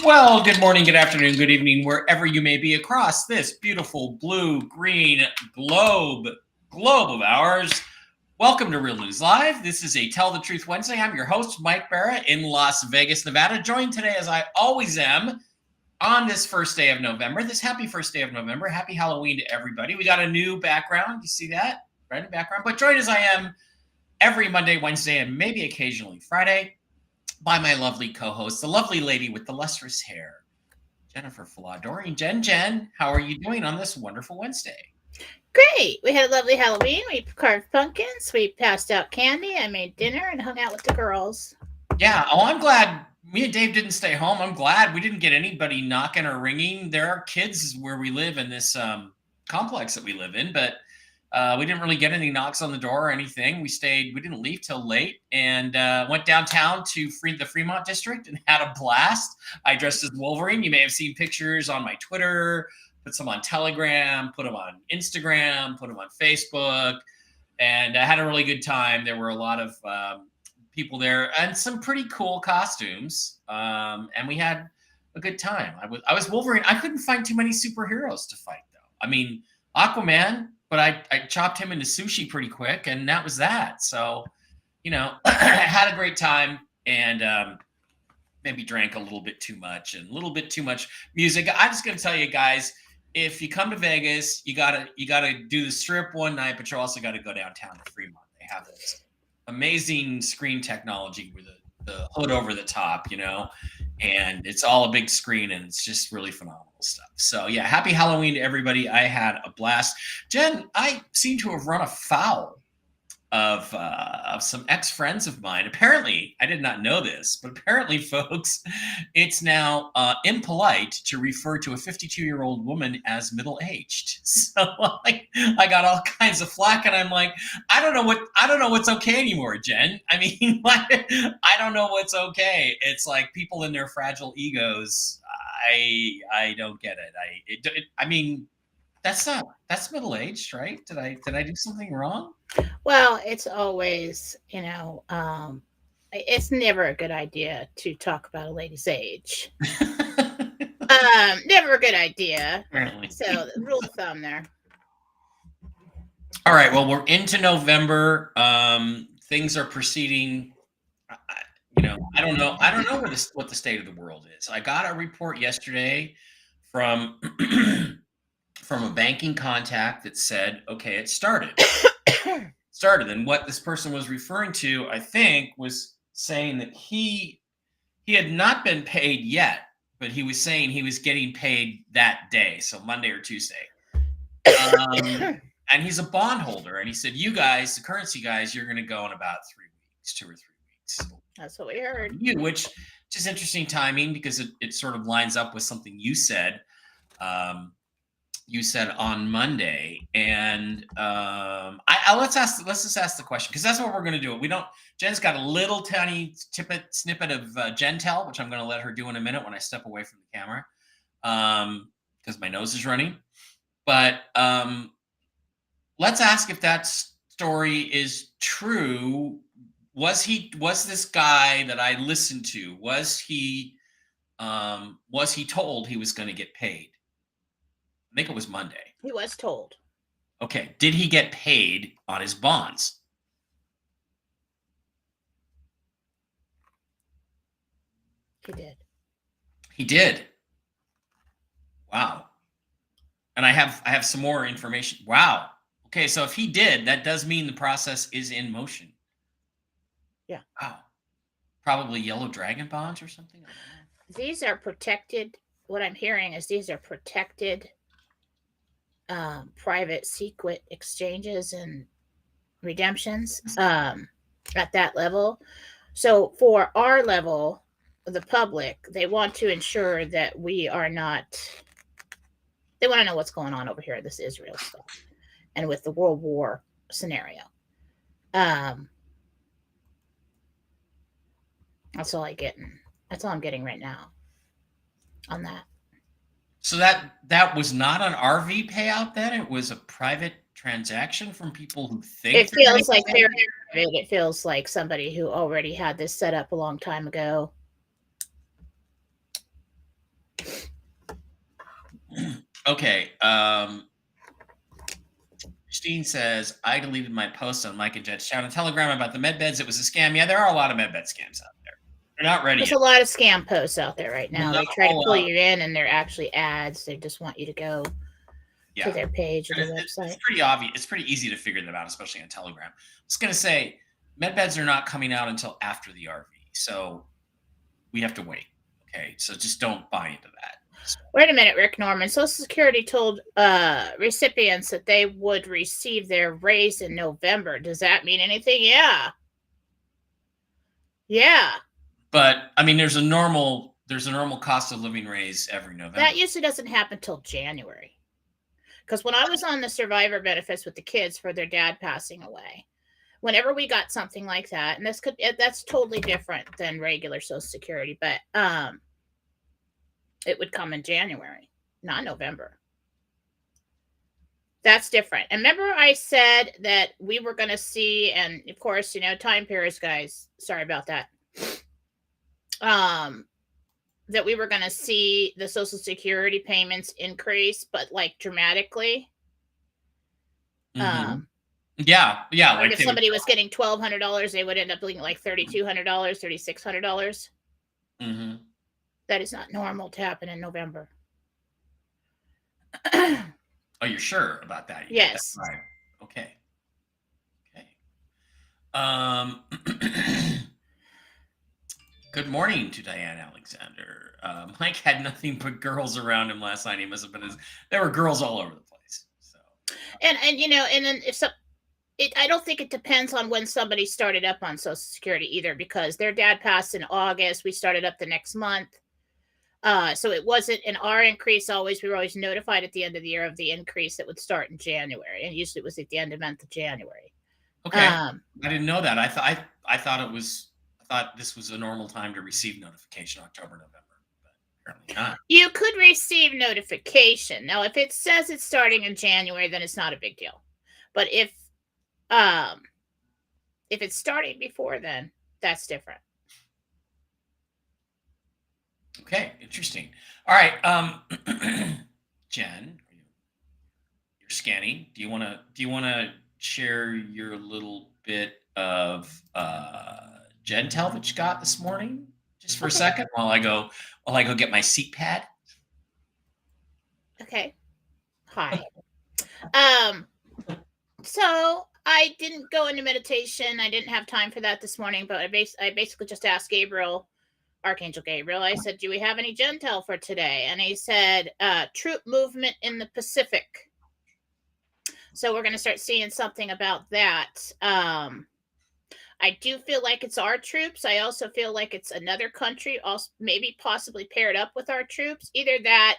Well, good morning, good afternoon, good evening, wherever you may be across this beautiful blue-green globe of ours. Welcome to Real News Live. This is a Tell the Truth Wednesday. I'm your host, Mike Barra, in Las Vegas, Nevada, joined today, as I always am, on this first day of November, this happy first day of November. Happy Halloween to everybody. We got a new background. You see that? Right in the background. But joined as I am every Monday, Wednesday, and maybe occasionally Friday, by my lovely co-host, the lovely lady with the lustrous hair, Jennifer Fladorian. Jen, how are you doing on this wonderful Wednesday? Great. We had a lovely Halloween. We carved pumpkins. We passed out candy. I made dinner and hung out with the girls. Yeah. Oh, I'm glad me and Dave didn't stay home. I'm glad we didn't get anybody knocking or ringing. There are kids where we live in this complex that we live in, but we didn't really get any knocks on the door or anything. We didn't leave till late, and went downtown to the Fremont district and had a blast. I dressed as Wolverine. You may have seen pictures on my Twitter, put some on Telegram, put them on Instagram, put them on Facebook, and I had a really good time. There were a lot of people there and some pretty cool costumes, and we had a good time. I was Wolverine. I couldn't find too many superheroes to fight, though. I mean, Aquaman, but I chopped him into sushi pretty quick, and that was that. So, I had a great time, and maybe drank a little bit too much and a little bit too much music. I'm just gonna tell you guys, if you come to Vegas, you gotta do the Strip one night, but you also got to go downtown to Fremont. They have this amazing screen technology with the hood over the top, and it's all a big screen, and it's just really phenomenal stuff. So yeah, happy Halloween to everybody. I had a blast. Jen, I seem to have run afoul of some ex-friends of mine. Apparently, I did not know this, but apparently, folks, it's now impolite to refer to a 52-year-old woman as middle-aged. So I got all kinds of flack, and I'm like, I don't know what's okay anymore, Jen. I mean, I don't know what's okay. It's like people in their fragile egos. I don't get it. I mean, that's middle-aged, right? Did I do something wrong? Well, it's always, it's never a good idea to talk about a lady's age. Never a good idea. Apparently. So, rule of thumb there. All right. Well, we're into November. Things are proceeding. I don't know what the state of the world is. I got a report yesterday from a banking contact that said, okay, it started. And what this person was referring to, I think, was saying that he had not been paid yet, but he was saying he was getting paid that day, so Monday or Tuesday. And he's a bondholder, and he said, you guys, the currency guys, you're going to go in about 3 weeks, 2 or 3 weeks. That's what we heard. Which is interesting timing, because it sort of lines up with something you said. You said on Monday, and let's just ask the question, because that's what we're going to do. Jen's got a little tiny snippet of Gentel, which I'm going to let her do in a minute when I step away from the camera, because my nose is running. But let's ask if that story is true. Was this guy that I listened to, was he told he was going to get paid? I think it was Monday. He was told. Okay. Did he get paid on his bonds? He did. Wow. And I have some more information. Wow. Okay. So if he did, that does mean the process is in motion. Yeah. Wow. Probably yellow dragon bonds or something. These are protected. What I'm hearing is these are protected private secret exchanges and redemptions at that level. So for our level, the public, they want to ensure that we are not They want to know what's going on over here in this Israel stuff and with the World War scenario. That's all I'm getting right now on that. So that was not an RV payout then? It was a private transaction from people who think it feels like it feels like somebody who already had this set up a long time ago. Okay. Christine says, I deleted my post on Mike and Jed's channel Telegram about the med beds. It was a scam. Yeah, there are a lot of med bed scams out there. They're not ready. There's a lot of scam posts out there right now. They try to pull you in, and they're actually ads. They just want you to go to their page or their website. It's pretty obvious. It's pretty easy to figure them out, especially on Telegram. I was going to say, med beds are not coming out until after the RV, so we have to wait. Okay, so just don't buy into that. Wait a minute, Rick Norman. Social Security told recipients that they would receive their raise in November. Does that mean anything? Yeah. But I mean, there's a normal cost of living raise every November. That usually doesn't happen till January. Because when I was on the survivor benefits with the kids for their dad passing away, whenever we got something like that, and that's totally different than regular Social Security, but it would come in January, not November. That's different. And remember I said that we were going to see, and of course, time periods, guys, sorry about that. That we were going to see the Social Security payments increase, but like dramatically. Mm-hmm. Yeah. Like if somebody was getting $1,200, they would end up looking like $3,200, $3,600. Mm-hmm. That is not normal to happen in November. Oh, you're sure about that? Yes. Right. Okay. Good morning to Diane Alexander. Mike had nothing but girls around him last night. He must have been there were girls all over the place. So, and then I don't think it depends on when somebody started up on Social Security either, because their dad passed in August. We started up the next month. So it wasn't in our increase always. We were always notified at the end of the year of the increase that would start in January. And usually it was at the end of the month of January. Okay. I didn't know that. I thought this was a normal time to receive notification, October, November, but apparently not. You could receive notification. Now, if it says it's starting in January, then it's not a big deal. But if it's starting before then, that's different. Okay, interesting. All right, Jen, you're scanning. Do you want to share your little bit of Gentel that you got this morning, just for a second, while I go get my seat pad? Okay. Hi. So I didn't go into meditation. I didn't have time for that this morning, but I basically just asked Gabriel, Archangel Gabriel. I said, do we have any Gentel for today? And he said, troop movement in the Pacific. So we're going to start seeing something about that. I do feel like it's our troops. I also feel like it's another country, also maybe possibly paired up with our troops. Either that,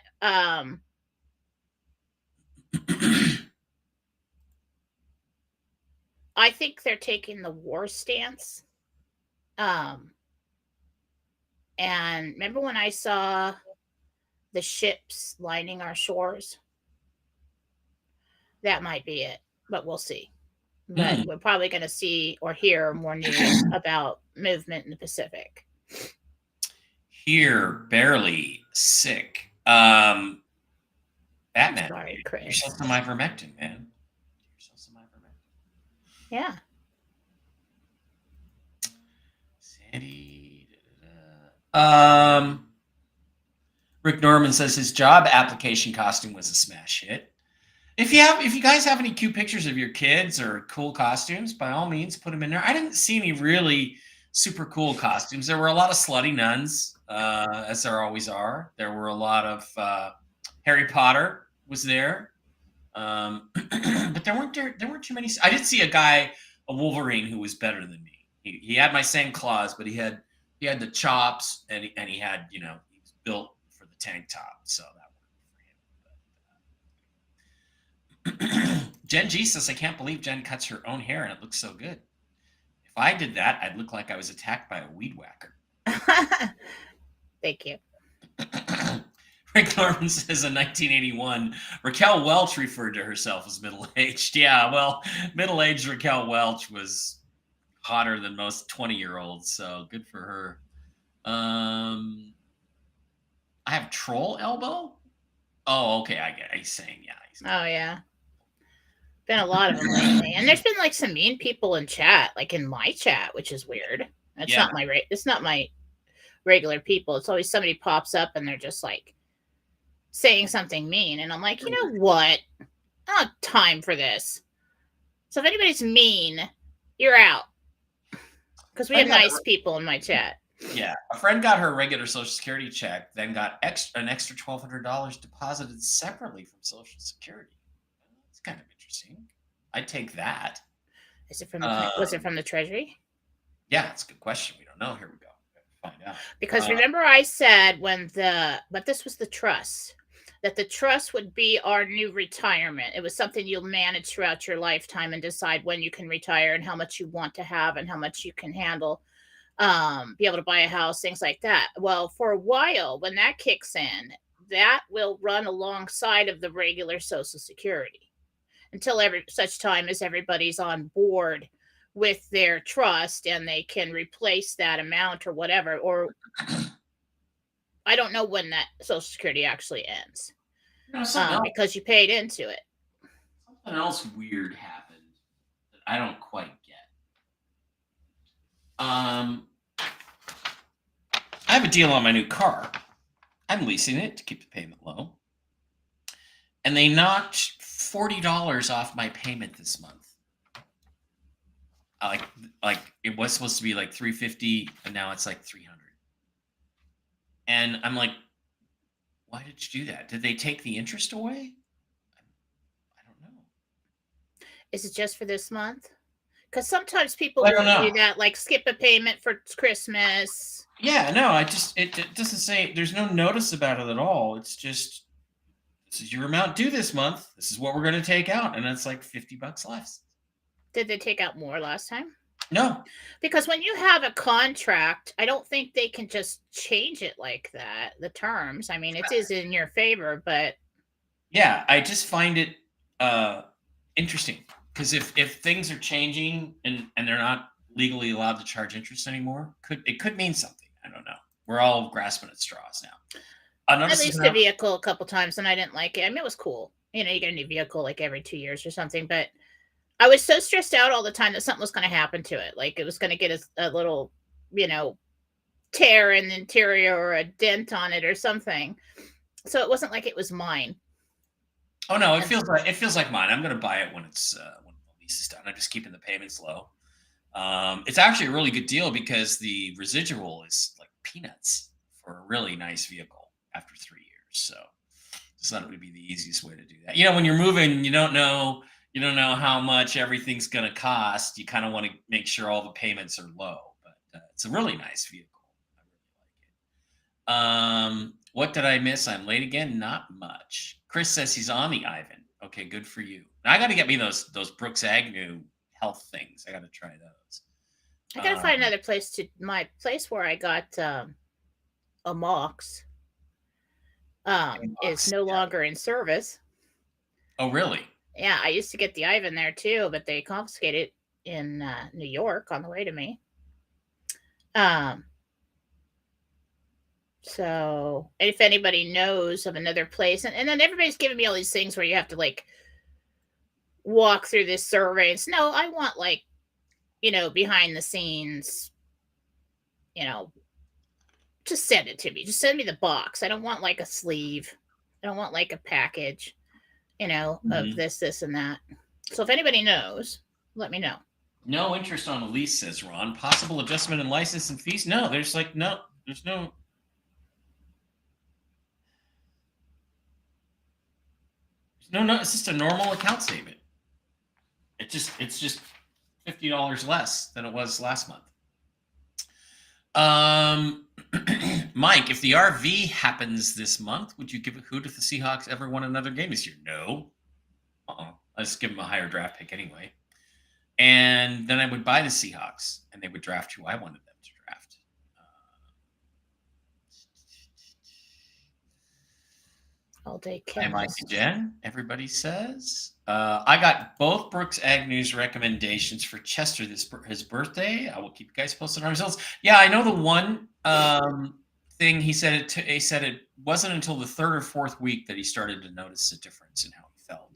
I think they're taking the war stance. And remember when I saw the ships lining our shores? That might be it, but we'll see. But we're probably going to see or hear more news about movement in the Pacific. Here, barely sick. Batman, sorry, Chris. Yourself some ivermectin, man. Yourself some ivermectin. Yeah. Sandy. Rick Norman says his job application costume was a smash hit. If you guys have any cute pictures of your kids or cool costumes, by all means, put them in there. I didn't see any really super cool costumes. There were a lot of slutty nuns, as there always are. There were a lot of Harry Potter was there, but there weren't too many. I did see a Wolverine who was better than me. He had my same claws, but he had the chops and he had he was built for the tank top, so that worked for him. Jen G says, I can't believe Jen cuts her own hair and it looks so good. If I did that, I'd look like I was attacked by a weed whacker. Thank you. Rick Norman says in 1981, Raquel Welch referred to herself as middle-aged. Yeah, well, middle-aged Raquel Welch was hotter than most 20-year-olds, so good for her. I have troll elbow? Oh, okay, I get it. He's saying, yeah. Oh, yeah. Been a lot of them lately. And there's been like some mean people in chat, like in my chat, which is weird. It's not my regular people. It's always somebody pops up and they're just like saying something mean. And I'm like, you know what? I don't have time for this. So if anybody's mean, you're out. Because we have nice people in my chat. Yeah. A friend got her regular Social Security check, then got an extra $1,200 deposited separately from Social Security. It's kind of interesting. I'd take that. Is it from was it from the Treasury? Yeah, it's a good question. We don't know. Here we go. Find out. Because remember I said but this was the trust, that the trust would be our new retirement. It was something you'll manage throughout your lifetime and decide when you can retire and how much you want to have and how much you can handle, be able to buy a house, things like that. Well, for a while, when that kicks in, that will run alongside of the regular Social Security until such time as everybody's on board with their trust and they can replace that amount or whatever. Or I don't know when that Social Security actually ends, because you paid into it. Something else weird happened that I don't quite get. I have a deal on my new car. I'm leasing it to keep the payment low. And they knocked $40 off my payment this month. Like it was supposed to be like $350 and now it's like $300. And I'm like, why did you do that? Did they take the interest away? I don't know. Is it just for this month? Because sometimes people do that, like skip a payment for Christmas. Yeah, no, it doesn't say, there's no notice about it at all. It's just, this is your amount due this month. This is what we're going to take out. And it's like $50 less. Did they take out more last time? No. Because when you have a contract, I don't think they can just change it like that, the terms. I mean, it is in your favor, but. Yeah, I just find it interesting. Because if things are changing and they're not legally allowed to charge interest anymore, it could mean something. I don't know. We're all grasping at straws now. I leased a vehicle a couple times and I didn't like it. I mean, it was cool. You know, you get a new vehicle like every 2 years or something, but I was so stressed out all the time that something was going to happen to it. Like it was going to get a little, tear in the interior or a dent on it or something. So it wasn't like it was mine. Oh no, it feels like mine. I'm going to buy it when it's when the lease is done. I'm just keeping the payments low. It's actually a really good deal because the residual is like peanuts for a really nice vehicle after 3 years. So just thought it would be the easiest way to do that. When you're moving, you don't know how much everything's going to cost. You kind of want to make sure all the payments are low, but it's a really nice vehicle. I really like it. What did I miss? I'm late again. Not much. Chris says he's on the Ivan. Okay, good for you. Now I got to get me those Brooks Agnew health things. I got to try those. I got to find another place my place where I got a Mox is no longer in service. Oh, really? Yeah, I used to get the Ivan there too, but they confiscated it in New York on the way to me. So if anybody knows of another place, and then everybody's giving me all these things where you have to like walk through this survey. It's, no, I want like, behind the scenes, just send it to me. Just send me the box. I don't want like a sleeve. I don't want like a package, of this, and that. So if anybody knows, let me know. No interest on a lease, says Ron. Possible adjustment in license and fees? No, there's no. No, it's just a normal account statement. It's just $50 less than it was last month. Mike, if the RV happens this month, would you give a hoot if the Seahawks ever won another game this year? No. I just give them a higher draft pick anyway. And then I would buy the Seahawks, and they would draft who I wanted them to draft. All day Hi, Mike chemist. and Jen. Everybody says I got both Brooks Agnew's recommendations for Chester his birthday. I will keep you guys posted on results. Yeah, I know the one thing he said. He said it wasn't until the third or fourth week that he started to notice a difference in how he felt.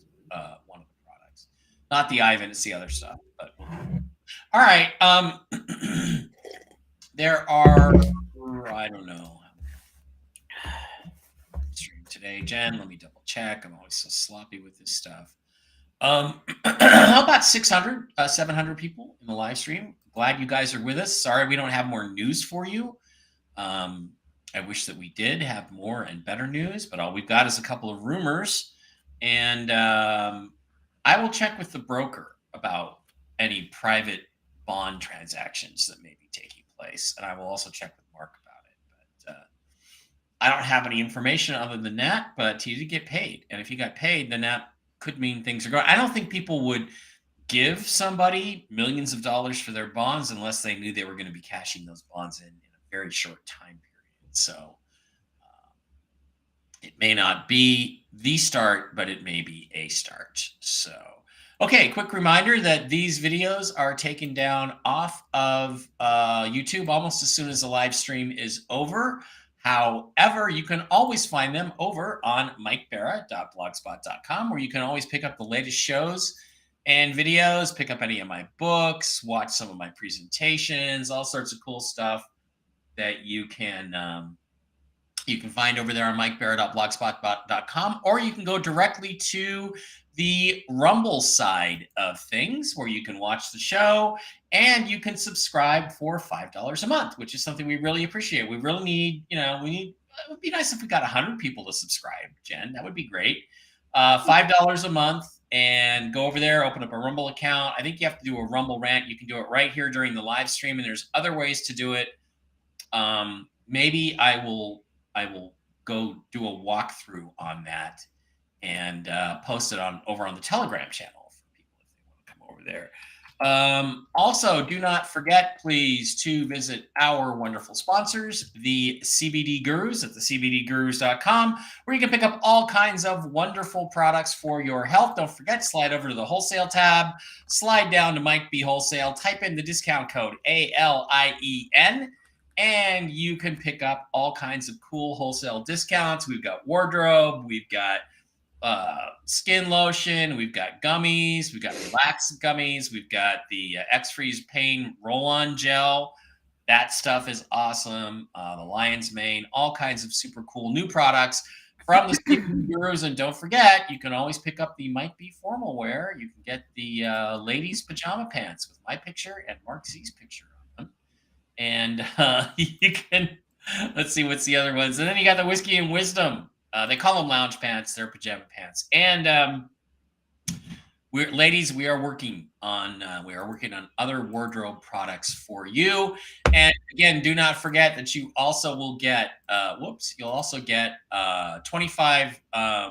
One of the products, not the Ivan, it's the other stuff. But all right, there are I don't know. Today, Jen, let me double check. I'm always so sloppy with this stuff. How about 600, 700 people in the live stream? Glad you guys are with us. Sorry we don't have more news for you. I wish that we did have more and better news, but all we've got is a couple of rumors. And I will check with the broker about any private bond transactions that may be taking place. And I will also check with Mark about it. But I don't have any information other than that, but he did get paid. And if he got paid, then that could mean things are going. I don't think people would give somebody millions of dollars for their bonds unless they knew they were going to be cashing those bonds in a very short time period. So it may not be the start, but it may be a start. So, okay, quick reminder that these videos are taken down off of YouTube almost as soon as the live stream is over. However, you can always find them over on mikebera.blogspot.com, where you can always pick up the latest shows and videos, pick up any of my books, watch some of my presentations, all sorts of cool stuff that you can find over there on mikebera.blogspot.com, or you can go directly to the Rumble side of things, where you can watch the show and you can subscribe for $5 a month, which is something we really appreciate. We really need, it would be nice if we got 100 people to subscribe, Jen. That would be great. $5 a month, and go over there, open up a Rumble account. I think you have to do a Rumble rant. You can do it right here during the live stream, and there's other ways to do it. Maybe I will go do a walkthrough on that and post it over on the Telegram channel for people if they want to come over there. Also, do not forget, please, to visit our wonderful sponsors, the CBD Gurus at thecbdgurus.com, where you can pick up all kinds of wonderful products for your health. Don't forget, slide over to the wholesale tab, slide down to Mike B Wholesale, type in the discount code ALIEN, and you can pick up all kinds of cool wholesale discounts. We've got wardrobe, we've got skin lotion, we've got gummies, we've got relax gummies, we've got the X-Freeze pain roll-on gel. That stuff is awesome. The lion's mane, all kinds of super cool new products from the CBD Gurus. And don't forget, you can always pick up the Mike B formal wear. You can get the ladies pajama pants with my picture and Mark Z's picture on them. And you can, let's see, what's the other ones? And then you got the Whiskey and Wisdom. They call them lounge pants. They're pajama pants. And we are working on other wardrobe products for you. And again, do not forget that you also will get you'll also get 25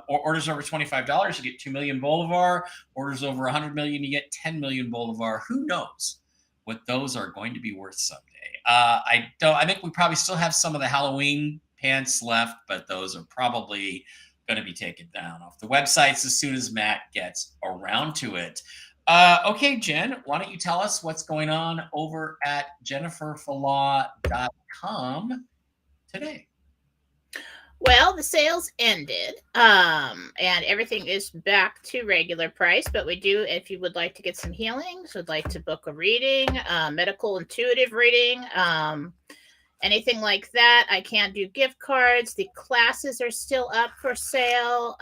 orders over $25. You get 2 million Bolivar. Orders over 100 million, you get 10 million Bolivar. Who knows what those are going to be worth someday? I think we probably still have some of the Halloween pants left, but those are probably going to be taken down off the websites as soon as Matt gets around to it. Okay, Jen, why don't you tell us what's going on over at jenniferfalaw.com today? Well, the sales ended, and everything is back to regular price, but we do, if you would like to get some healings, would like to book a reading, medical intuitive reading, anything like that, I can do gift cards. The classes are still up for sale.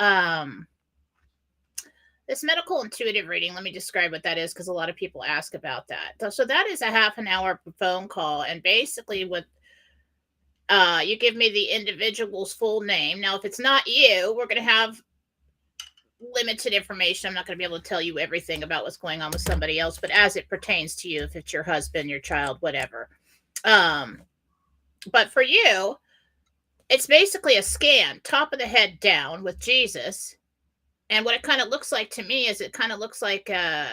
This medical intuitive reading, let me describe what that is, because a lot of people ask about that. So that is a half an hour phone call, and basically what you give me the individual's full name. Now, if it's not you, we're going to have limited information. I'm not going to be able to tell you everything about what's going on with somebody else, but as it pertains to you, if it's your husband, your child, whatever. But for you, it's basically a scan, top of the head down with Jesus, And what it kind of looks like to me is it kind of looks like an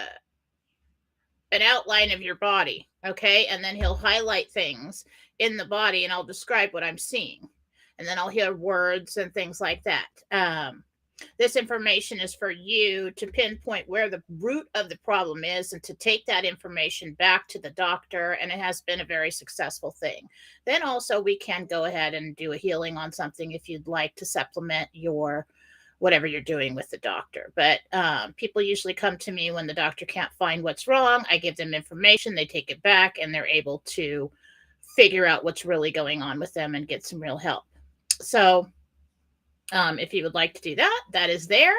outline of your body. Okay. And then he'll highlight things in the body and I'll describe what I'm seeing. And then I'll hear words and things like that. This information is for you to pinpoint where the root of the problem is and to take that information back to the doctor. And it has been a very successful thing. Then also we can go ahead and do a healing on something if you'd like to supplement your whatever you're doing with the doctor. But people usually come to me when the doctor can't find what's wrong. I give them information, they take it back, and they're able to figure out what's really going on with them and get some real help. So if you would like to do that, that is there.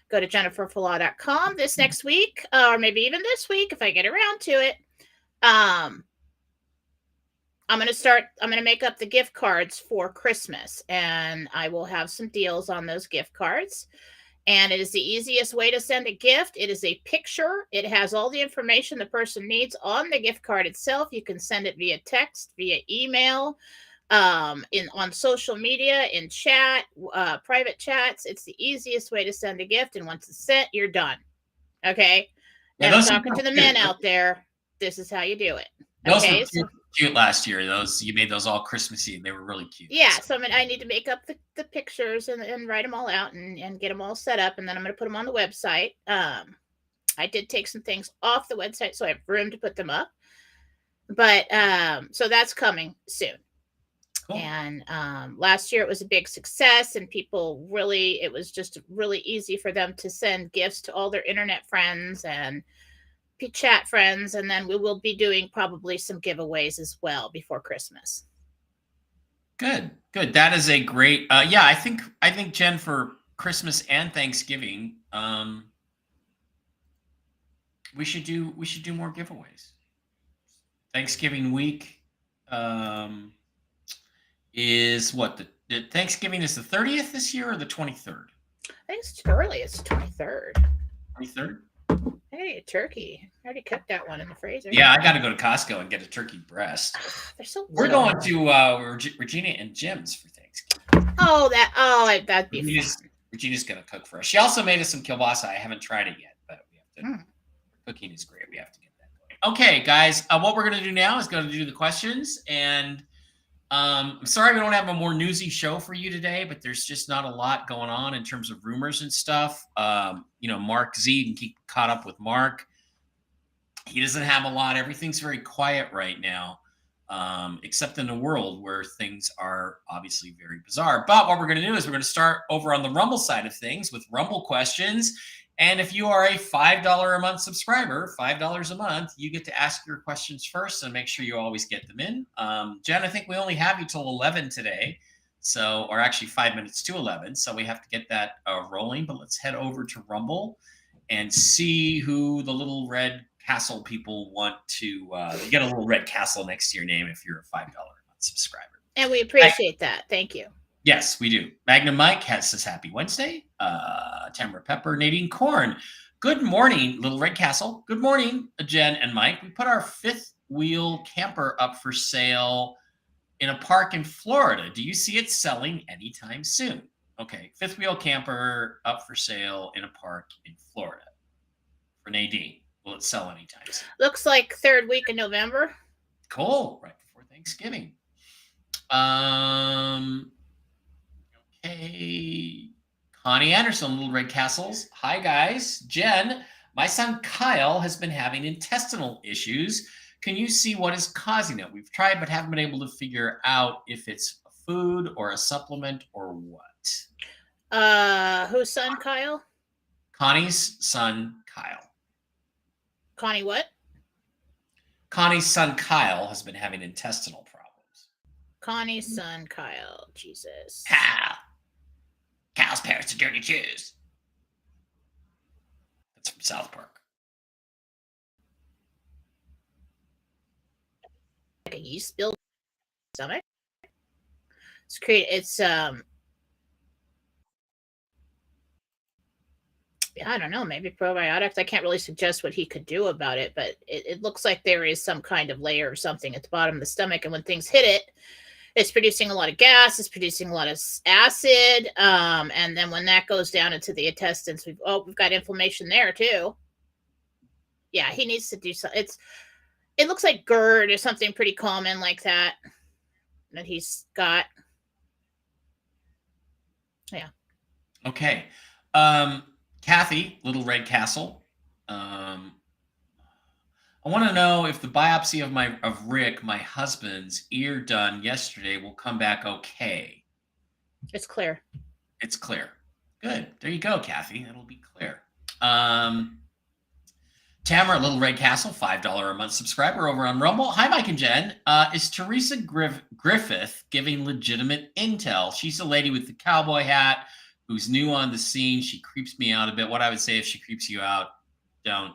Go to jenniferfalaw.com this next week, or maybe even this week if I get around to it. I'm going to make up the gift cards for Christmas, and I will have some deals on those gift cards. And it is the easiest way to send a gift. It is a picture. It has all the information the person needs on the gift card itself. You can send it via text, via email, on social media, in chat, private chats. It's the easiest way to send a gift. And once it's sent, you're done. Okay. And I'm talking to the men out there. This is how you do it. Okay. Those were cute last year. You made those all Christmassy and they were really cute. Yeah. So I need to make up the pictures and write them all out and get them all set up. And then I'm going to put them on the website. I did take some things off the website, so I have room to put them up. But so that's coming soon. Cool. And last year it was a big success, and people it was just really easy for them to send gifts to all their internet friends and chat friends. And then we will be doing probably some giveaways as well before Christmas. Good. That is a great, I think Jen, for Christmas and Thanksgiving, we should do more giveaways. Thanksgiving week, is what the Thanksgiving is the 30th this year or the 23rd? I think it's early. It's the 23rd. 23rd? Hey, a turkey. I already cooked that one in the freezer. Yeah, I got to go to Costco and get a turkey breast. They're so We're going to Regina and Jim's for Thanksgiving. That'd be fun. Regina's going to cook for us. She also made us some kielbasa. I haven't tried it yet, but we have to. Cooking is great. We have to get that going. Okay, guys, what we're going to do now is going to do the questions. And I'm sorry we don't have a more newsy show for you today, but there's just not a lot going on in terms of rumors and stuff. Mark Z, you can keep caught up with Mark. He doesn't have a lot. Everything's very quiet right now, except in the world where things are obviously very bizarre. But what we're going to do is we're going to start over on the Rumble side of things with Rumble questions. And if you are a $5 a month subscriber, $5 a month, you get to ask your questions first and make sure you always get them in. Jen, I think we only have you till 11 today. Or actually 5 minutes to 11. So we have to get that rolling, but let's head over to Rumble and see who the little red castle people want to, you get a little red castle next to your name if you're a $5 a month subscriber. And we appreciate that. Thank you. Yes, we do. Magnum Mike says happy Wednesday. Tamara Pepper, Nadine Korn. Good morning, Little Red Castle. Good morning, Jen and Mike. We put our fifth wheel camper up for sale in a park in Florida. Do you see it selling anytime soon? Okay, fifth wheel camper up for sale in a park in Florida. For Nadine, will it sell anytime soon? Looks like third week of November. Cool, right before Thanksgiving. Okay. Connie Anderson, Little Red Castles. Hi, guys. Jen, my son Kyle has been having intestinal issues. Can you see what is causing it? We've tried, but haven't been able to figure out if it's a food or a supplement or what. Whose son, Kyle? Connie's son, Kyle. Connie what? Connie's son, Kyle, has been having intestinal problems. Connie's son, Kyle. Jesus. Kyle's parents are dirty Jews. That's from South Park. Like a yeast spill stomach. I don't know, maybe probiotics. I can't really suggest what he could do about it, but it looks like there is some kind of layer or something at the bottom of the stomach, and when things hit it, It's producing a lot of gas. It's producing a lot of acid. And then when that goes down into the intestines, we've got inflammation there too. Yeah, he needs to do something. It looks like GERD or something pretty common like that he's got. Yeah. Okay. Kathy, Little Red Castle. I want to know if the biopsy of Rick, my husband's ear done yesterday, will come back okay. It's clear. It's clear. Good. There you go, Kathy. It'll be clear. Tamara, Little Red Castle, $5 a month subscriber over on Rumble. Hi, Mike and Jen. Is Teresa Griffith giving legitimate intel? She's the lady with the cowboy hat who's new on the scene. She creeps me out a bit. What I would say if she creeps you out, don't.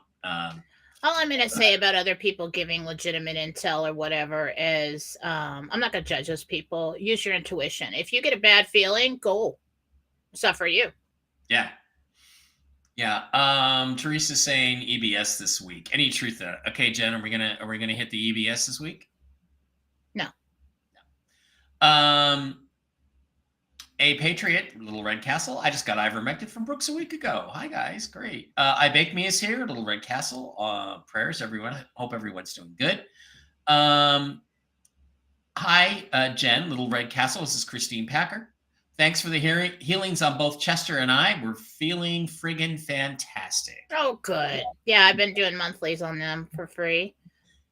All I'm going to say about other people giving legitimate intel or whatever is I'm not going to judge those people. Use your intuition. If you get a bad feeling, go. It's not for you. Yeah. Yeah. Teresa's saying EBS this week. Any truth there? Okay, Jen, are we gonna hit the EBS this week? No. A Patriot, Little Red Castle. I just got ivermectin from Brooks a week ago. Hi guys, great. I Bake Me is here, Little Red Castle. Prayers, everyone. Hope everyone's doing good. Hi, Jen, Little Red Castle. This is Christine Packer. Thanks for the healings on both Chester and I. We're feeling friggin' fantastic. Oh, good. Yeah, I've been doing monthlies on them for free.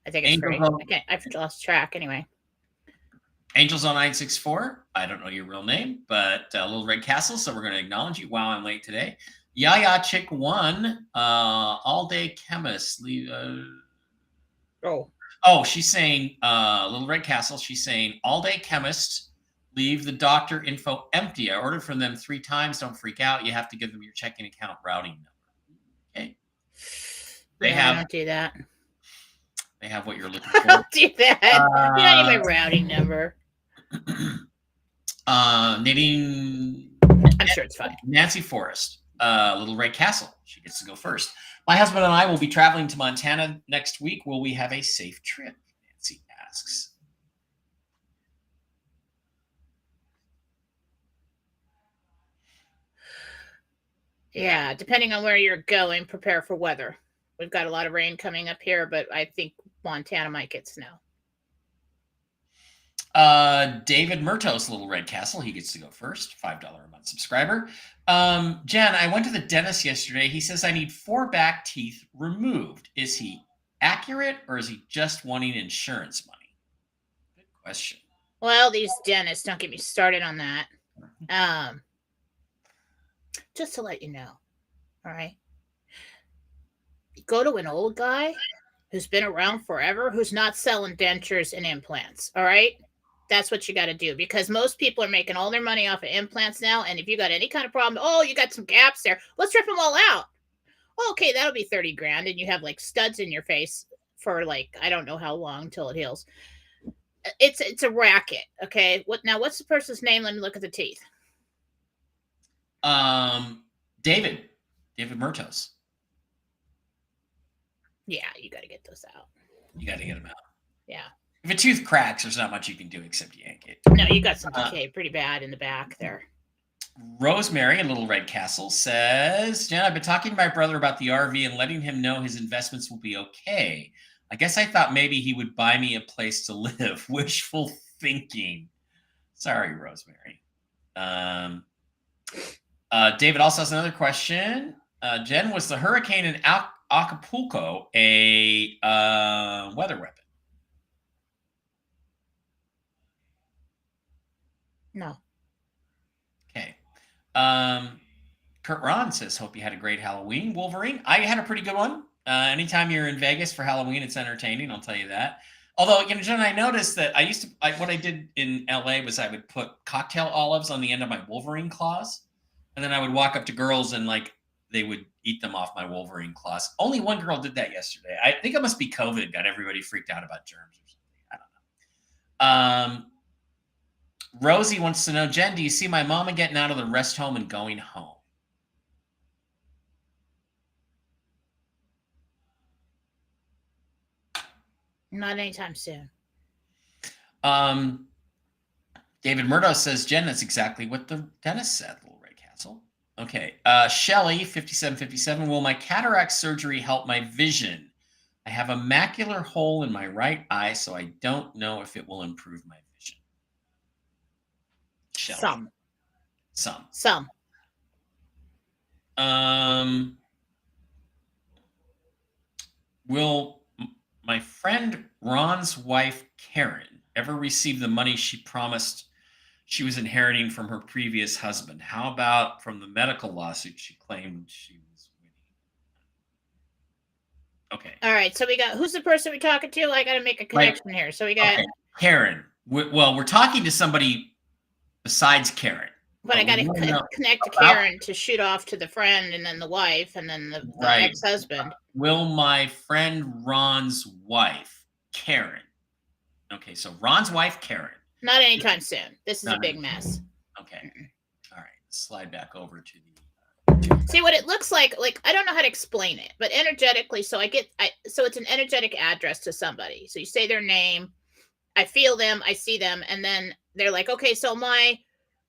I think it's free. I've lost track anyway. Angels on 964. I don't know your real name, but Little Red Castle. So we're going to acknowledge you. Wow, I'm late today. Yaya Chick 1, all day chemist. Oh, she's saying Little Red Castle. She's saying all day chemist. Leave the doctor info empty. I ordered from them 3 times. Don't freak out. You have to give them your checking account routing number. Okay. I don't do that. They have what you're looking for. Don't do that. You don't need my routing number. Nadine. I'm sure it's fine. Nancy Forrest, Little Red Castle. She gets to go first. My husband and I will be traveling to Montana next week. Will we have a safe trip? Nancy asks. Yeah, depending on where you're going, prepare for weather. We've got a lot of rain coming up here, but I think Montana might get snow. David Murtos, Little Red Castle. He gets to go first. $5 a month subscriber. Jen, I went to the dentist yesterday. He says I need 4 back teeth removed. Is he accurate or is he just wanting insurance money? Good question. Well, these dentists, don't get me started on that. Just to let you know, all right? You go to an old guy who's been around forever, who's not selling dentures and implants, all right? That's what you got to do, because most people are making all their money off of implants now, and if you got any kind of problem, you got some gaps there, let's rip them all out. Okay, that'll be $30,000, and you have like studs in your face for like, I don't know how long till it heals. It's a racket, okay? What's the person's name? Let me look at the teeth. David Murtos. Yeah, you got to get those out. You got to get them out. Yeah. If a tooth cracks, there's not much you can do except yank it. No, you got some decay pretty bad in the back there. Rosemary, a Little Red Castle, says, Jen, I've been talking to my brother about the RV and letting him know his investments will be okay. I guess I thought maybe he would buy me a place to live. Wishful thinking. Sorry, Rosemary. David also has another question. Jen, was the hurricane in Acapulco a weather weapon? No. Okay. Kurt Ron says, hope you had a great Halloween. Wolverine, I had a pretty good one. Anytime you're in Vegas for Halloween, it's entertaining. I'll tell you that. Although, Jen, I noticed that what I did in LA was I would put cocktail olives on the end of my Wolverine claws. And then I would walk up to girls and they would eat them off my Wolverine claws. Only one girl did that yesterday. I think it must be COVID got everybody freaked out about germs or something. I don't know. Rosie wants to know, Jen, do you see my mama getting out of the rest home and going home? Not anytime soon. David Murdo says, Jen, that's exactly what the dentist said, Little Red Castle. Okay. Shelly, 5757. Will my cataract surgery help my vision? I have a macular hole in my right eye, so I don't know if it will improve my vision. Shelly. Some. Will my friend Ron's wife, Karen, ever receive the money she promised she was inheriting from her previous husband? How about from the medical lawsuit she claimed she was winning? Okay. All right. So we got, who's the person we're talking to? I got to make a connection here. So we got Karen. We're talking to somebody besides Karen. But I got to connect to Karen to shoot off to the friend and then the wife and then the ex-husband. Will my friend Ron's wife, Karen. Okay, so Ron's wife, Karen. Not anytime soon. This is a big mess. Okay. All right. Slide back over to the. See what it looks like. Like, I don't know how to explain it, but energetically. So so it's an energetic address to somebody. So you say their name. I feel them. I see them. And then they're like, okay, so my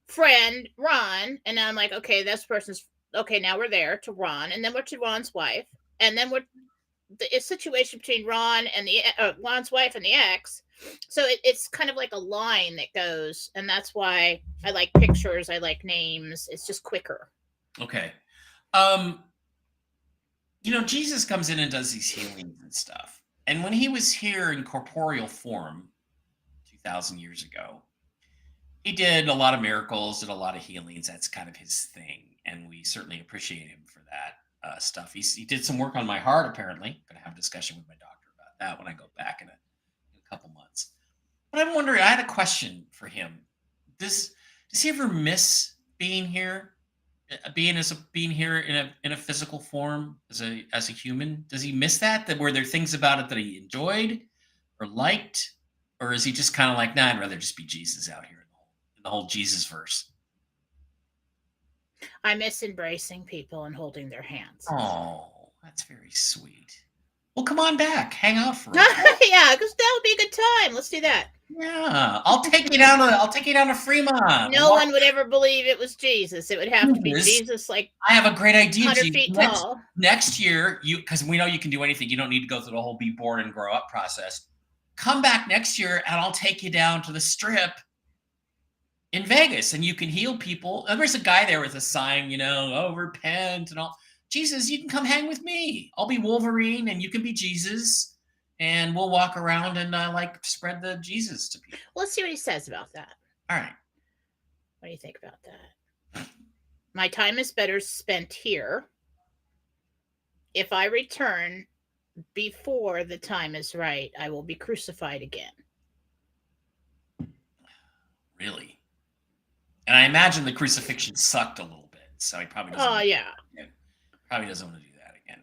friend Ron. And then I'm like, okay, this person's okay. Now we're there to Ron. And then we're to Ron's wife. And then we're the situation between Ron and the Ron's wife and the ex. So it's kind of like a line that goes, and that's why I like pictures. I like names. It's just quicker. Okay. Jesus comes in and does these healings and stuff. And when he was here in corporeal form 2,000 years ago, he did a lot of miracles, did a lot of healings. That's kind of his thing. And we certainly appreciate him for that stuff. He did some work on my heart, apparently. Going to have a discussion with my doctor about that when I go back in a couple months. But I'm wondering, I had a question for him. Does he ever miss being here? Being here in a physical form as a human? Does he miss that? Were there things about it that he enjoyed or liked? Or is he just kind of like, nah, I'd rather just be Jesus out here in the whole Jesus verse? I miss embracing people and holding their hands. Oh, that's very sweet. Well, come on back. Hang out for a while. Yeah, because that would be a good time. Let's do that. Yeah, I'll take you down to Fremont. No one would ever believe it was Jesus. It would have to be Jesus. Like, I have a great idea. 100 feet tall. Next year, because we know you can do anything. You don't need to go through the whole be born and grow up process. Come back next year, and I'll take you down to the Strip in Vegas, and you can heal people. And there's a guy there with a sign, repent and all. Jesus, you can come hang with me. I'll be Wolverine, and you can be Jesus. And we'll walk around and spread the Jesus to people. Let's see what he says about that. All right. What do you think about that? My time is better spent here. If I return before the time is right, I will be crucified again. Really? And I imagine the crucifixion sucked a little bit. So he probably doesn't. Oh, yeah. Probably doesn't want to do that again.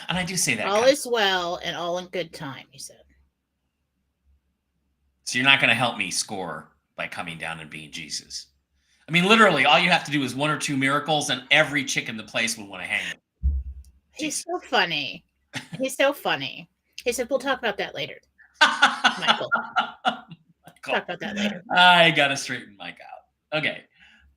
And I do say that. All is well and all in good time, he said. So you're not going to help me score by coming down and being Jesus. I mean, literally, all you have to do is one or two miracles, and every chick in the place would want to hang him. He's so funny. He's so funny. He said, we'll talk about that later. Michael. Talk about that later. I got to straighten Mike out. Okay.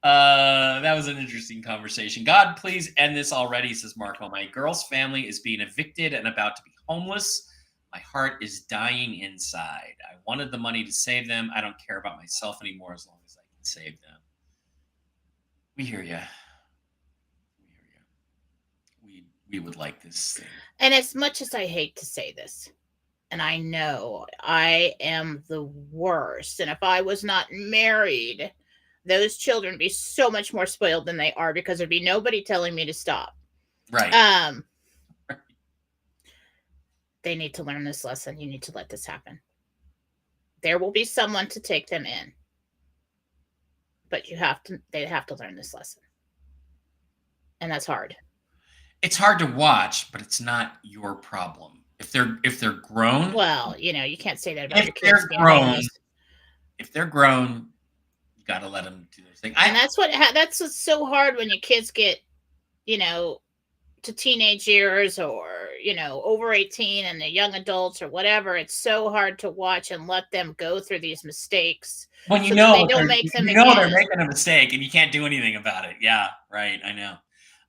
That was an interesting conversation. God, please end this already, says Marco. My girl's family is being evicted and about to be homeless. My heart is dying inside. I wanted the money to save them. I don't care about myself anymore as long as I can save them. We hear you. We would like this thing. And as much as I hate to say this, and I know I am the worst, and if I was not married, those children would be so much more spoiled than they are because there'd be nobody telling me to stop. Right. They need to learn this lesson. You need to let this happen. There will be someone to take them in. But they have to learn this lesson. And that's hard. It's hard to watch, but it's not your problem. If they're grown. Well, you can't say that about your kids. If they're grown, got to let them do their thing. And that's what's so hard when your kids get, to teenage years or, over 18 and the young adults or whatever, it's so hard to watch and let them go through these mistakes. When they don't make them again. They're making a mistake and you can't do anything about it. Yeah, right. I know.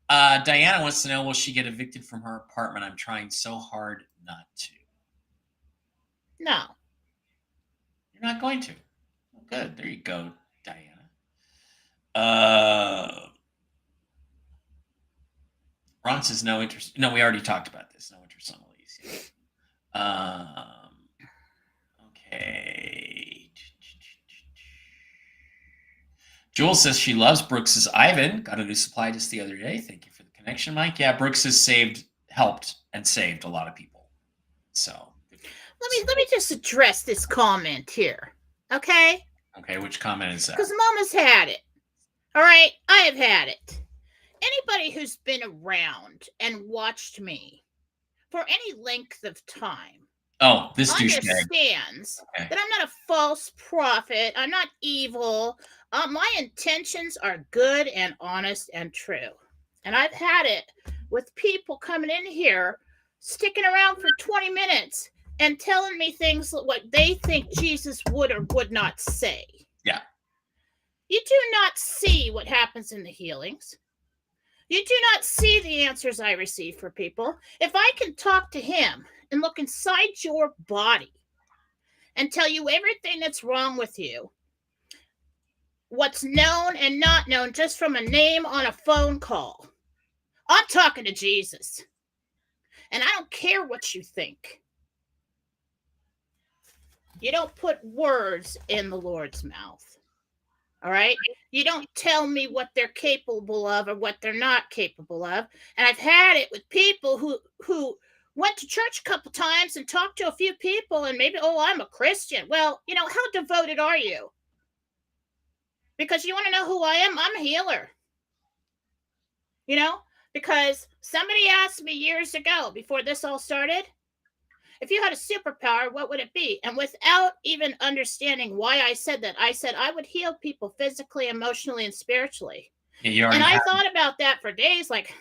Diana wants to know, will she get evicted from her apartment? I'm trying so hard not to. No. You're not going to. Oh, good. There you go, Diana. Ron says no interest. No, we already talked about this. No interest on Elise. Okay. Jules says she loves Brooks's Ivan. Got a new supply just the other day. Thank you for the connection, Mike. Yeah, Brooks has helped and saved a lot of people. So let me just address this comment here. Okay? Okay, which comment is that? Because Mama's had it. All right, I have had it. Anybody who's been around and watched me for any length of time understands that I'm not a false prophet. I'm not evil. My intentions are good and honest and true. And I've had it with people coming in here, sticking around for 20 minutes and telling me things what they think Jesus would or would not say. Yeah. You do not see what happens in the healings. You do not see the answers I receive for people. If I can talk to him and look inside your body and tell you everything that's wrong with you, what's known and not known just from a name on a phone call, I'm talking to Jesus. And I don't care what you think. You don't put words in the Lord's mouth. All right? You don't tell me what they're capable of or what they're not capable of. And I've had it with people who went to church a couple times and talked to a few people and maybe, I'm a Christian. Well, how devoted are you? Because you want to know who I am? I'm a healer. Because somebody asked me years ago, before this all started, if you had a superpower, what would it be? And without even understanding why I said that, I said I would heal people physically, emotionally, and spiritually. Yeah, and I thought about that for days, like,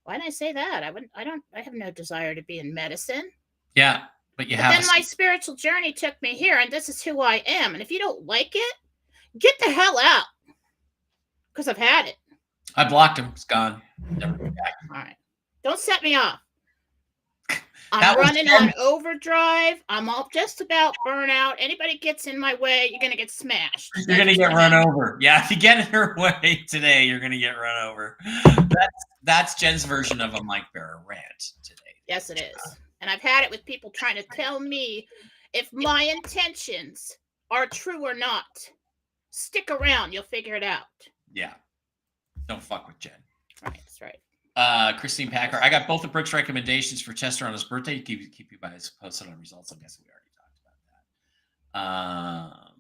why did I say that? I have no desire to be in medicine. Yeah, but then my spiritual journey took me here, and this is who I am. And if you don't like it, get the hell out. Because I've had it. I blocked him. It's gone. Never been back. All right. Don't set me off. I'm running on overdrive. I'm all just about burnout. Anybody gets in my way, you're going to get smashed. You're going to get run over. Yeah, if you get in her way today, you're going to get run over. That's Jen's version of a Mike Bearer rant today. Yes, it is. And I've had it with people trying to tell me if my intentions are true or not. Stick around. You'll figure it out. Yeah. Don't fuck with Jen. Right. That's right. Christine Packer, I got both of Brooks' recommendations for Chester on his birthday. Keep you guys posted on results. I guess we already talked about that.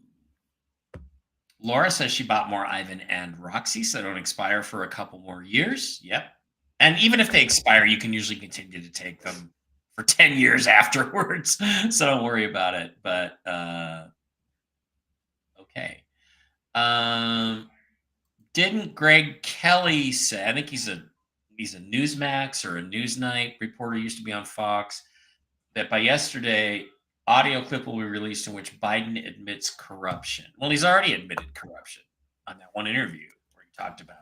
Laura says she bought more Ivan and Roxy, so they don't expire for a couple more years. Yep. And even if they expire, you can usually continue to take them for 10 years afterwards. So don't worry about it. But okay. Didn't Greg Kelly say, I think he's a Newsmax or a Newsnight reporter, used to be on Fox, that by yesterday, audio clip will be released in which Biden admits corruption. Well, he's already admitted corruption on that one interview where he talked about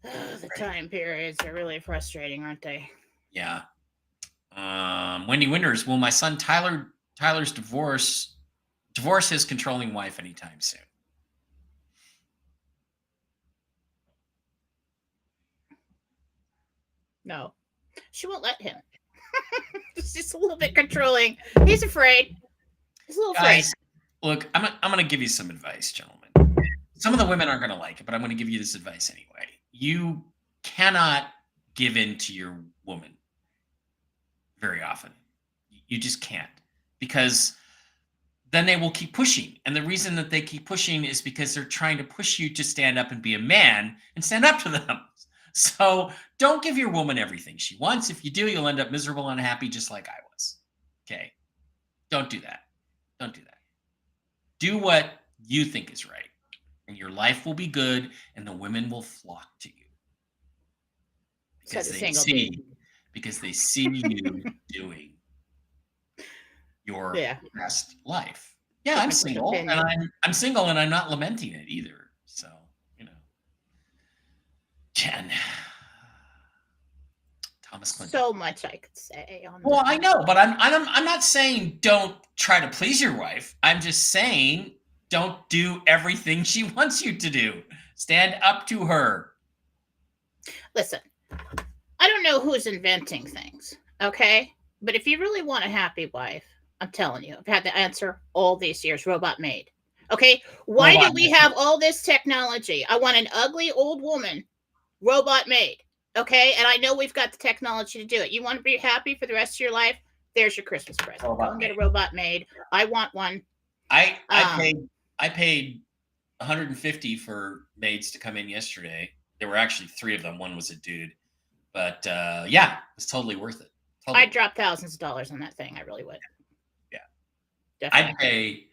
the time periods are really frustrating, aren't they? Yeah. Wendy Winters, will my son Tyler's divorce his controlling wife anytime soon? No, she won't let him. He's just a little bit controlling. He's afraid. He's a little afraid. Look, I'm going to give you some advice, gentlemen. Some of the women aren't going to like it, but I'm going to give you this advice anyway. You cannot give in to your woman very often. You just can't, because then they will keep pushing. And the reason that they keep pushing is because they're trying to push you to stand up and be a man and stand up to them. So don't give your woman everything she wants. If you do, you'll end up miserable and unhappy, just like I was. Okay. Don't do that. Don't do that. Do what you think is right, and your life will be good, and the women will flock to you. Because because they see you doing your best life. Yeah, I'm single, and I'm single, and I'm not lamenting it either. So, Jen, Thomas Clinton. So much I could say on. Well, I know, but I'm not saying don't try to please your wife. I'm just saying don't do everything she wants you to do. Stand up to her. Listen, I don't know who's inventing things, okay? But if you really want a happy wife, I'm telling you, I've had the answer all these years, robot maid. Okay? Why do we have all this technology? I want an ugly old woman, robot maid. Okay? And I know we've got the technology to do it. You want to be happy for the rest of your life? There's your Christmas present. Go and get a robot maid. I want one. I paid $150 for maids to come in yesterday. There were actually 3 of them. One was a dude. But yeah, it was totally worth it. Totally. I'd drop thousands of dollars on that thing. I really would. Yeah. Definitely.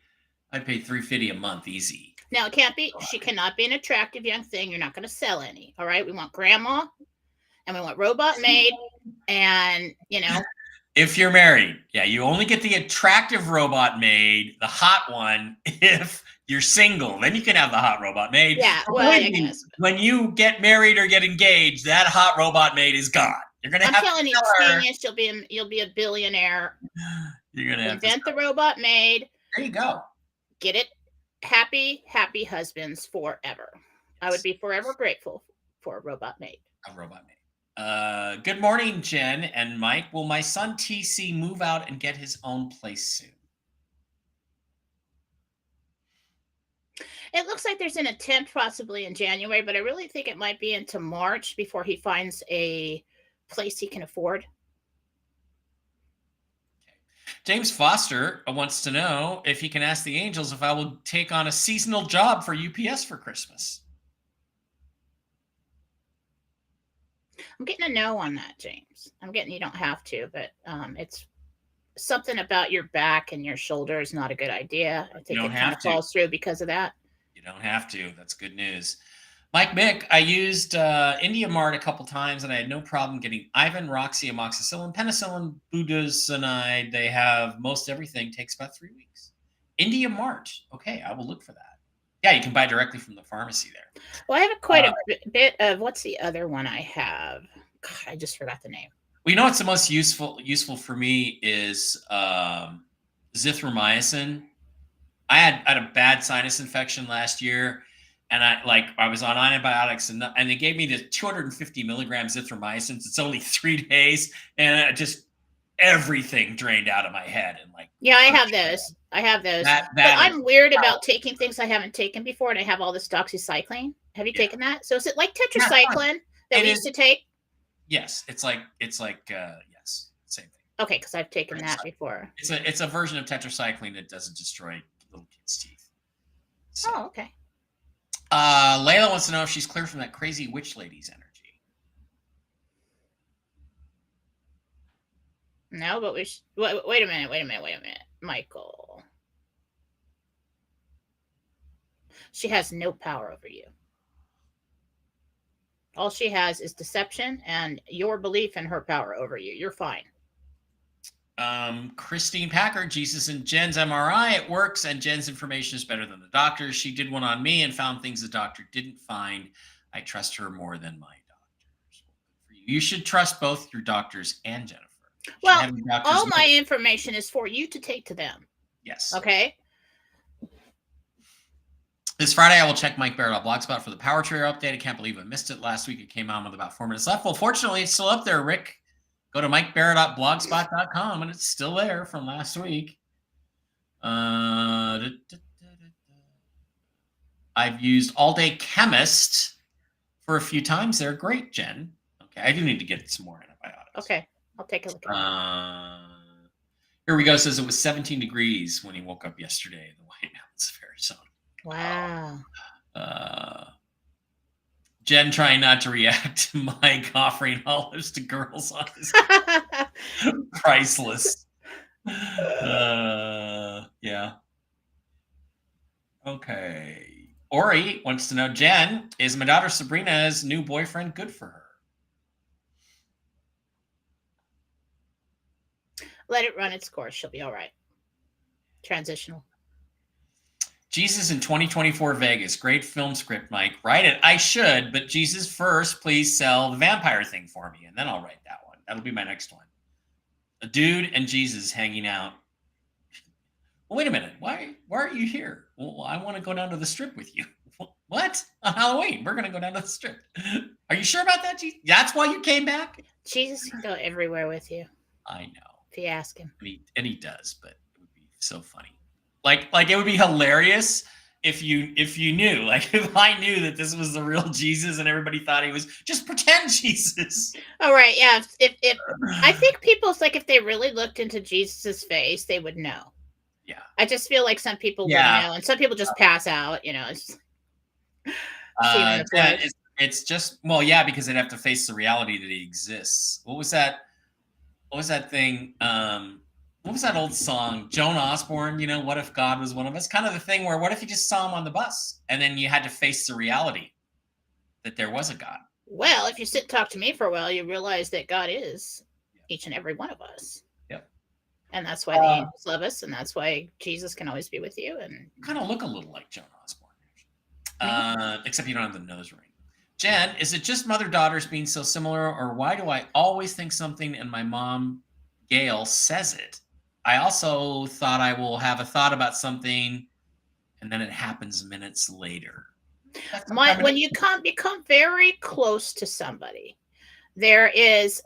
I'd pay $350 a month easy. Now it can't be, she cannot be an attractive young thing. You're not going to sell any. All right. We want grandma and we want robot maid, and if you're married, yeah, you only get the attractive robot maid, the hot one, if you're single. Then you can have the hot robot maid. Yeah, well, I guess. When you get married or get engaged, that hot robot maid is gone. You're gonna. I'm telling you, genius. You'll be a billionaire. You're gonna invent the robot maid. There you go. Get it. Happy husbands forever. Yes. I would be forever grateful for a robot maid. A robot maid. Good morning, Jen and Mike. Will my son TC move out and get his own place soon? It looks like there's an attempt possibly in January, but I really think it might be into March before he finds a place he can afford. James Foster wants to know if he can ask the Angels if I will take on a seasonal job for UPS for Christmas. I'm getting a no on that, James. I'm getting you don't have to, but it's something about your back and your shoulder is not a good idea. I think it kind of falls through because of that. You don't have to. That's good news. Mike Mick, I used India Mart a couple times, and I had no problem getting Ivan, Roxy, amoxicillin, penicillin, budesonide. They have most everything. Takes about 3 weeks. India Mart. Okay, I will look for that. Yeah, you can buy directly from the pharmacy there. Well, I have quite a bit of, what's the other one I have? God, I just forgot the name. Well, what's the most useful for me is zithromycin. I had a bad sinus infection last year, and I was on antibiotics, and they gave me the 250 milligrams zithromycin. It's only 3 days, and everything drained out of my head. And yeah, I have those. But I'm weird about taking things I haven't taken before, and I have all this doxycycline. Have you taken that? So is it like tetracycline that we used to take? Yes, it's like yes, same thing. Okay, because I've taken that before. It's a version of tetracycline that doesn't destroy little kids' teeth. So. Oh, okay. Layla wants to know if she's clear from that crazy witch lady's energy. No, but wait a minute, Michael. She has no power over you. All she has is deception and your belief in her power over you. You're fine. Christine Packer, Jesus and Jen's MRI, it works, and Jen's information is better than the doctor's. She did one on me and found things the doctor didn't find. I trust her more than my doctors. You should trust both your doctors and Jennifer. Well, all my information is for you to take to them. Yes. Okay. This Friday, I will check Mike Barrett on Blogspot for the Power Trio update. I can't believe I missed it last week. It came on with about 4 minutes left. Well, fortunately, it's still up there, Rick. Go to mikebarrett.blogspot.com, and it's still there from last week. I've used All Day Chemist for a few times. They're great, Jen. Okay, I do need to get some more antibiotics. Okay, I'll take a look at it. Here we go. It says it was 17 degrees when he woke up yesterday in the White Mountains of Arizona. Wow. Jen trying not to react to Mike offering olives to girls on his priceless. Yeah. Okay. Ori wants to know, Jen, is my daughter Sabrina's new boyfriend good for her? Let it run its course. She'll be all right. Transitional. Jesus in 2024 Vegas. Great film script, Mike. Write it. I should, but Jesus first, please sell the vampire thing for me, and then I'll write that one. That'll be my next one. A dude and Jesus hanging out. Well, wait a minute. Why aren't you here? Well, I want to go down to the strip with you. What? On Halloween, we're going to go down to the strip. Are you sure about that, Jesus? That's why you came back? Jesus can go everywhere with you. I know. If you ask him. And he does, but it would be so funny. Like it would be hilarious if you knew, like if I knew that this was the real Jesus and everybody thought he was just pretend Jesus. All right, yeah. If I think people's like if they really looked into Jesus's face, they would know. Yeah. I just feel like some people would know, and some people just pass out. It's just because they'd have to face the reality that he exists. What was that thing? What was that old song? Joan Osborne, what if God was one of us? Kind of the thing where what if you just saw him on the bus and then you had to face the reality that there was a God? Well, if you sit and talk to me for a while, you realize that God is each and every one of us. Yep. And that's why the angels love us, and that's why Jesus can always be with you. And you kind of look a little like Joan Osborne, actually. Except you don't have the nose ring. Jen, is it just mother-daughters being so similar, or why do I always think something and my mom, Gail, says it? I also thought I will have a thought about something, and then it happens minutes later. When you become very close to somebody, there is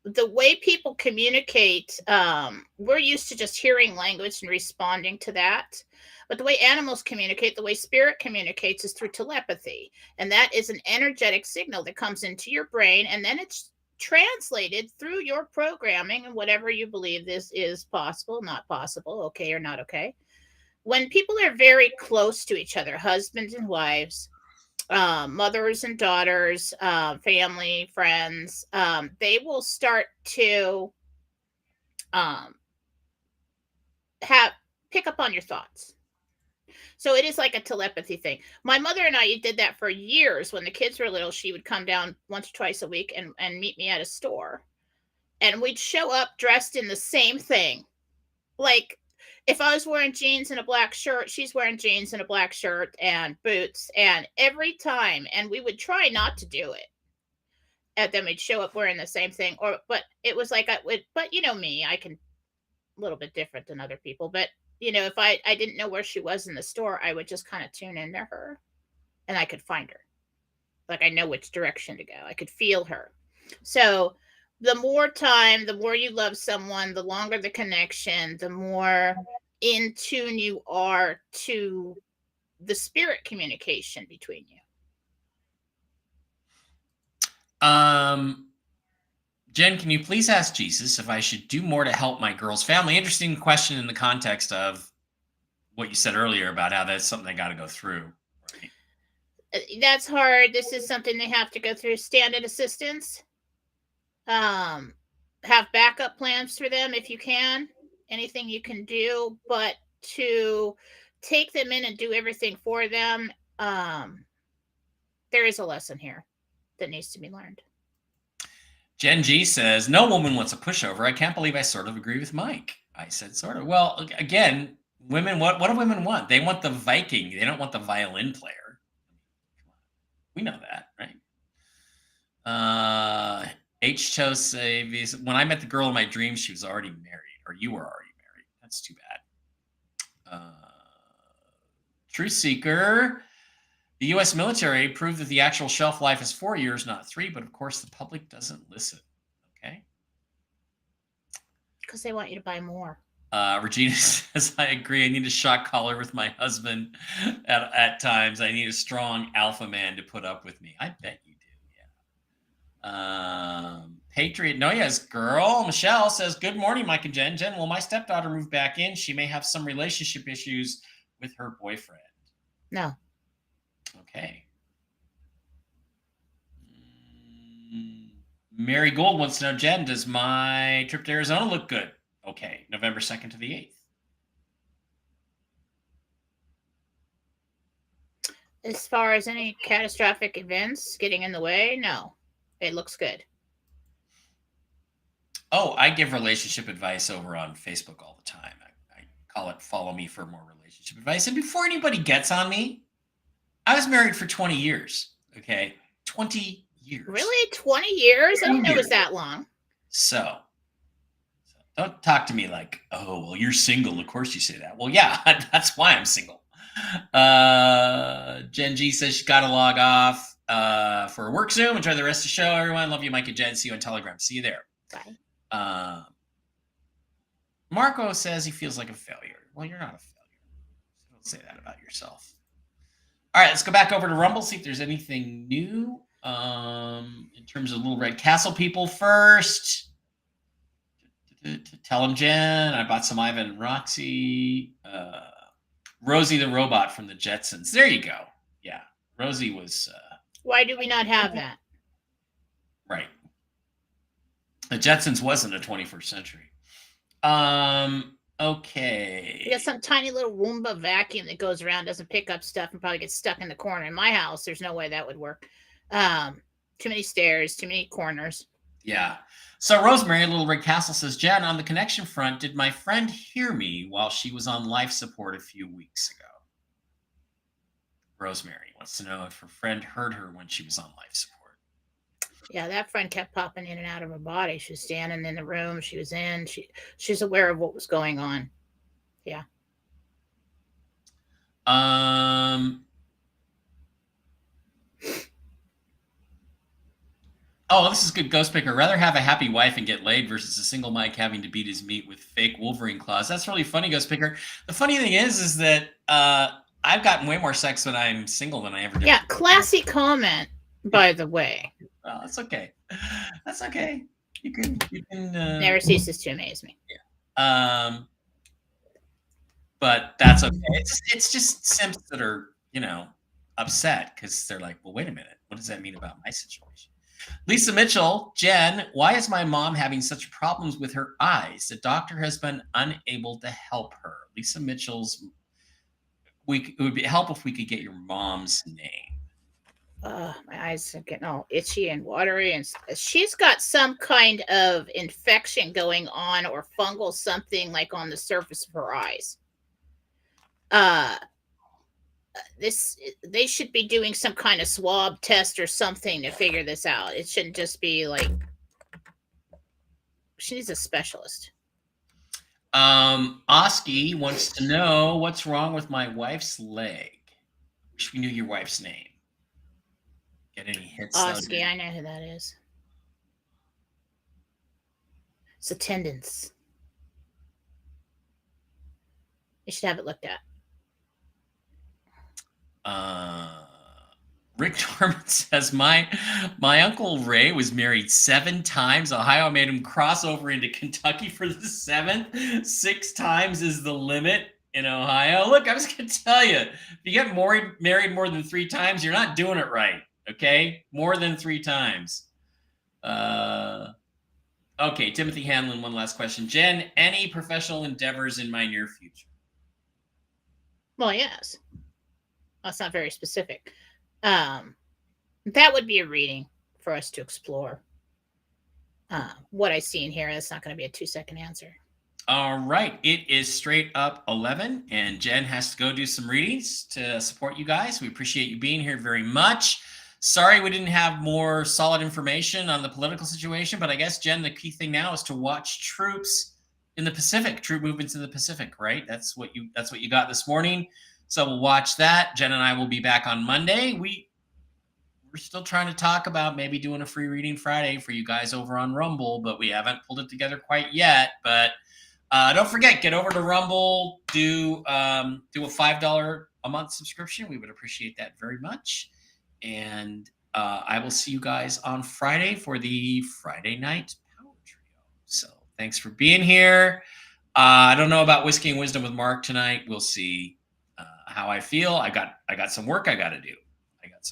the way people communicate. We're used to just hearing language and responding to that. But the way animals communicate, the way spirit communicates is through telepathy. And that is an energetic signal that comes into your brain, and then it's translated through your programming and whatever you believe this is possible, not possible, okay or not okay. When people are very close to each other, husbands and wives, mothers and daughters, family, friends, they will start to pick up on your thoughts. So it is like a telepathy thing. My mother and I did that for years. When the kids were little, she would come down once or twice a week and meet me at a store. And we'd show up dressed in the same thing. Like if I was wearing jeans and a black shirt, she's wearing jeans and a black shirt and boots. And every time, and we would try not to do it. And then we'd show up wearing the same thing. But it was like, but you know me, I can a little bit different than other people. But if I didn't know where she was in the store, I would just kind of tune into her and I could find her. Like I know which direction to go. I could feel her. So the more time, the more you love someone, the longer the connection, the more in tune you are to the spirit communication between you. Jen, can you please ask Jesus if I should do more to help my girl's family? Interesting question in the context of what you said earlier about how that's something they got to go through. Right? That's hard. This is something they have to go through. Stand-in assistance. Have backup plans for them if you can. Anything you can do, but to take them in and do everything for them, there is a lesson here that needs to be learned. Jen G says, no woman wants a pushover. I can't believe I sort of agree with Mike. I said sort of. Well, again, women, what do women want? They want the Viking. They don't want the violin player. We know that, right? H. says, when I met the girl in my dreams, she was already married, or you were already married. That's too bad. Truth Seeker. The U.S. military proved that the actual shelf life is 4 years, not 3, but of course the public doesn't listen. Okay. Because they want you to buy more. Regina says, I agree. I need a shock collar with my husband at times. I need a strong alpha man to put up with me. I bet you do, yeah. Patriot Noya's girl, Michelle, says, good morning, Mike and Jen. Jen, will my stepdaughter move back in? She may have some relationship issues with her boyfriend. No. Okay. Mary Gold wants to know, Jen, does my trip to Arizona look good? Okay, November 2nd to the 8th. As far as any catastrophic events getting in the way, no. It looks good. Oh, I give relationship advice over on Facebook all the time. I call it "Follow Me for More Relationship Advice." And before anybody gets on me, I was married for 20 years. Okay, 20 years. Really? 20 years? I didn't know it was 20 that long. So don't talk to me like, oh, well, you're single. Of course you say that. Well, yeah, that's why I'm single. Jen G says she's got to log off for a work Zoom. Enjoy the rest of the show, everyone. Love you, Mike and Jen. See you on Telegram. See you there. Bye. Marco says he feels like a failure. Well, you're not a failure. So don't say that about yourself. All right, let's go back over to Rumble, see if there's anything new in terms of Little Red Castle people first. Tell them, Jen, I bought some Ivan and Roxy. Rosie the robot from the Jetsons. There you go. Yeah, Rosie was... Why do we not have that? Right. The Jetsons wasn't a 21st century. Okay. You got some tiny little Roomba vacuum that goes around, doesn't pick up stuff, and probably gets stuck in the corner. In my house, there's no way that would work. Too many stairs, too many corners. Yeah. So Rosemary, Little Red Castle says, Jen, on the connection front, did my friend hear me while she was on life support a few weeks ago? Rosemary wants to know if her friend heard her when she was on life support. Yeah, that friend kept popping in and out of her body. She was standing in the room she was in. She's aware of what was going on. Yeah. Oh, this is good. Ghost Picker. Rather have a happy wife and get laid versus a single Mike having to beat his meat with fake Wolverine claws. That's really funny, Ghost Picker. The funny thing is that I've gotten way more sex when I'm single than I ever did. Yeah, classy comment, by the way. Well, that's okay. That's okay. You can never ceases to amaze me. Yeah. But that's okay. It's just simps that are, upset because they're like, well, wait a minute. What does that mean about my situation? Lisa Mitchell, Jen, why is my mom having such problems with her eyes? The doctor has been unable to help her. Lisa Mitchell's, it would be help if we could get your mom's name. My eyes are getting all itchy and watery, and she's got some kind of infection going on or fungal something like on the surface of her eyes. They should be doing some kind of swab test or something to figure this out. It shouldn't just be like she needs a specialist. Oski wants to know what's wrong with my wife's leg. Wish we knew your wife's name. Get any hits? Oski, I know who that is. It's attendance. You should have it looked at. Rick Norman says my Uncle Ray was married 7 times. Ohio made him cross over into Kentucky for the 7th. 6 times is the limit in Ohio. Look, I was going to tell you, if you get married more than 3 times, you're not doing it right. Okay, more than 3 times. Okay, Timothy Hanlon, one last question. Jen, any professional endeavors in my near future? Well, yes. That's not very specific. That would be a reading for us to explore. What I see in here, that's not going to be a 2-second answer. All right. It is straight up 11, and Jen has to go do some readings to support you guys. We appreciate you being here very much. Sorry we didn't have more solid information on the political situation, but I guess, Jen, the key thing now is to watch troops in the Pacific, troop movements in the Pacific, right? That's what you got this morning. So we'll watch that. Jen and I will be back on Monday. We're still trying to talk about maybe doing a free reading Friday for you guys over on Rumble, but we haven't pulled it together quite yet. But don't forget, get over to Rumble, do a $5 a month subscription. We would appreciate that very much. And I will see you guys on Friday for the Friday night power trio. So thanks for being here. I don't know about Whiskey and Wisdom with Mark tonight. We'll see how I feel. I got some work I got to do. I got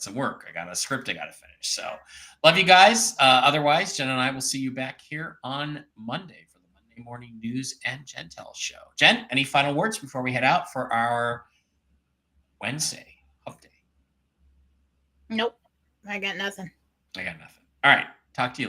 some work. I got a script I got to finish. So love you guys. Otherwise, Jen and I will see you back here on Monday for the Monday Morning News and Gentel show. Jen, any final words before we head out for our Wednesday update? Nope. I got nothing. All right. Talk to you later.